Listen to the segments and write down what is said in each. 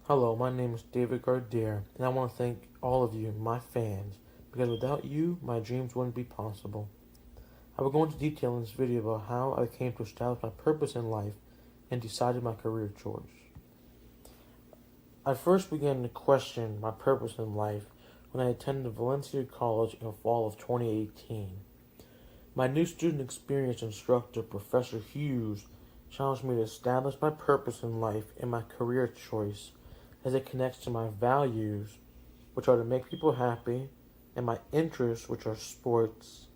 Hello, my name is David Gardier, and I want to thank all of you, my fans, because without you, my dreams wouldn't be possible. I will go into detail in this video about how I came to establish my purpose in life and decided my career choice. I first began to question my purpose in life when I attended Valencia College in the fall of 2018. My new student experience instructor, Professor Hughes, challenged me to establish my purpose in life and my career choice as it connects to my values, which are to make people happy, and my interests, which are sports,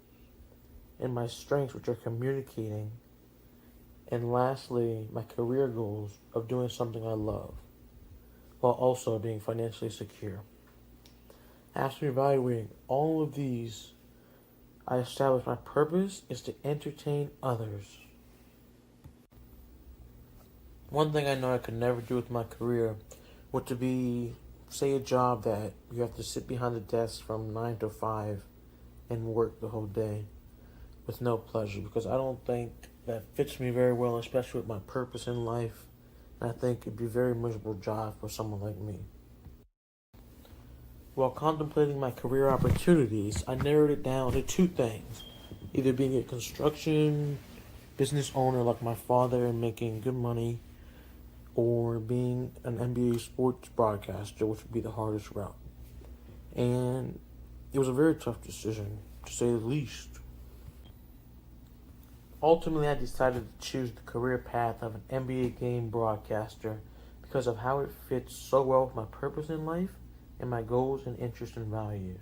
and my strengths, which are communicating, and lastly, my career goals of doing something I love, while also being financially secure. After evaluating all of these, I established my purpose is to entertain others. One thing I know I could never do with my career would to be, say, a job that you have to sit behind the desk from 9 to 5 and work the whole day with no pleasure, because I don't think that fits me very well, especially with my purpose in life. And I think it'd be a very miserable job for someone like me. While contemplating my career opportunities, I narrowed it down to two things: either being a construction business owner like my father and making good money, or being an NBA sports broadcaster, which would be the hardest route. And it was a very tough decision, to say the least. Ultimately, I decided to choose the career path of an NBA game broadcaster because of how it fits so well with my purpose in life and my goals and interests and values.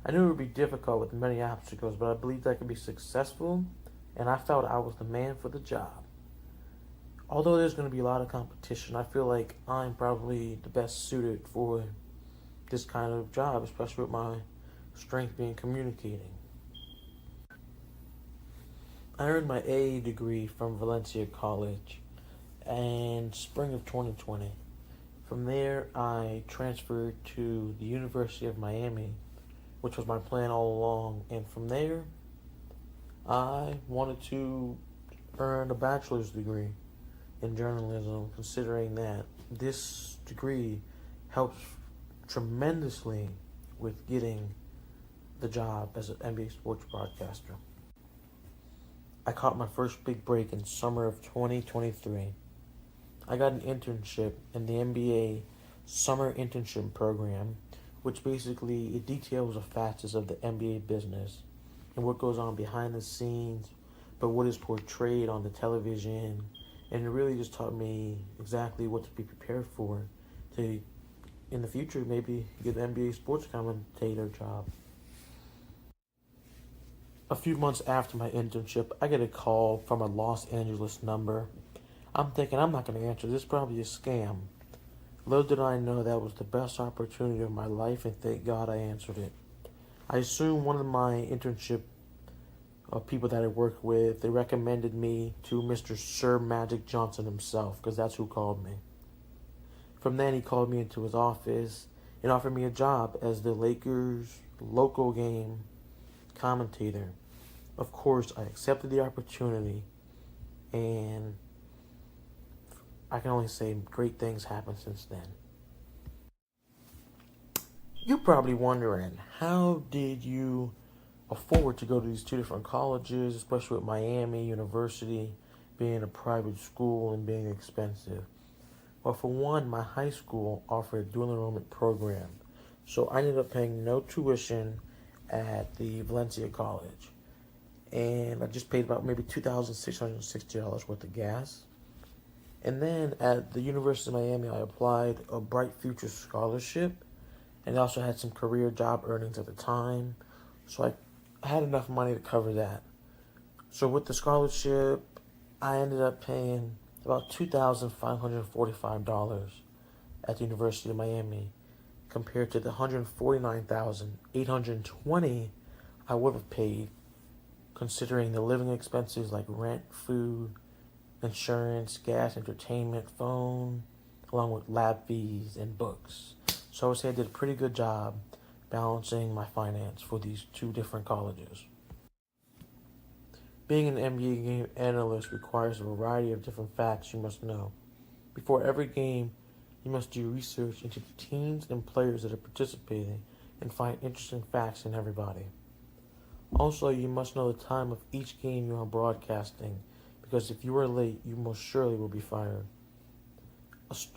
I knew it would be difficult with many obstacles, but I believed I could be successful, and I felt I was the man for the job. Although there's going to be a lot of competition, I feel like I'm probably the best suited for this kind of job, especially with my strength being communicating. I earned my AA degree from Valencia College in spring of 2020. From there, I transferred to the University of Miami, which was my plan all along. And from there, I wanted to earn a bachelor's degree in journalism, considering that this degree helps tremendously with getting the job as an NBA sports broadcaster. I caught my first big break in summer of 2023. I got an internship in the NBA summer internship program, which basically it details the facets of the NBA business and what goes on behind the scenes, but what is portrayed on the television. And it really just taught me exactly what to be prepared for to, in the future, maybe get an NBA sports commentator job. A few months after my internship, I get a call from a Los Angeles number. I'm thinking I'm not going to answer this, probably a scam. Little did I know that was the best opportunity of my life, and thank God I answered it. I assume one of my internship people that I worked with, they recommended me to Mr. Sir Magic Johnson himself, because that's who called me. From then, he called me into his office and offered me a job as the Lakers local game commentator. Of course, I accepted the opportunity, and I can only say great things happened since then. You're probably wondering, how did you afford to go to these two different colleges, especially with Miami University being a private school and being expensive? Well, for one, my high school offered a dual enrollment program, so I ended up paying no tuition at the Valencia College. And I just paid about maybe $2,660 worth of gas. And then at the University of Miami, I applied a Bright Future Scholarship, and I also had some career job earnings at the time, so I had enough money to cover that. So with the scholarship, I ended up paying about $2,545 at the University of Miami, compared to the $149,820 I would have paid, considering the living expenses like rent, food, insurance, gas, entertainment, phone, along with lab fees and books. So I would say I did a pretty good job balancing my finance for these two different colleges. Being an NBA game analyst requires a variety of different facts you must know. Before every game, You must do research into the teams and players that are participating and find interesting facts in everybody. Also, you must know the time of each game you are broadcasting, because if you are late, you most surely will be fired.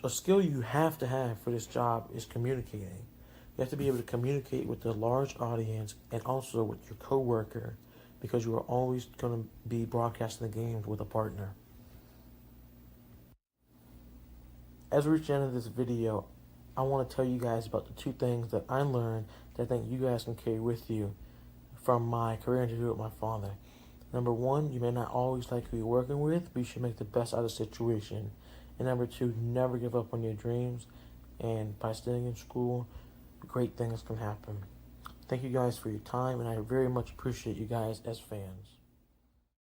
A skill you have to have for this job is communicating. You have to be able to communicate with the large audience and also with your coworker, because you are always going to be broadcasting the games with a partner. As we reach the end of this video, I want to tell you guys about the two things that I learned that I think you guys can carry with you from my career interview with my father. Number one, you may not always like who you're working with, but you should make the best out of the situation. And number two, never give up on your dreams. And by staying in school, great things can happen. Thank you guys for your time, and I very much appreciate you guys as fans.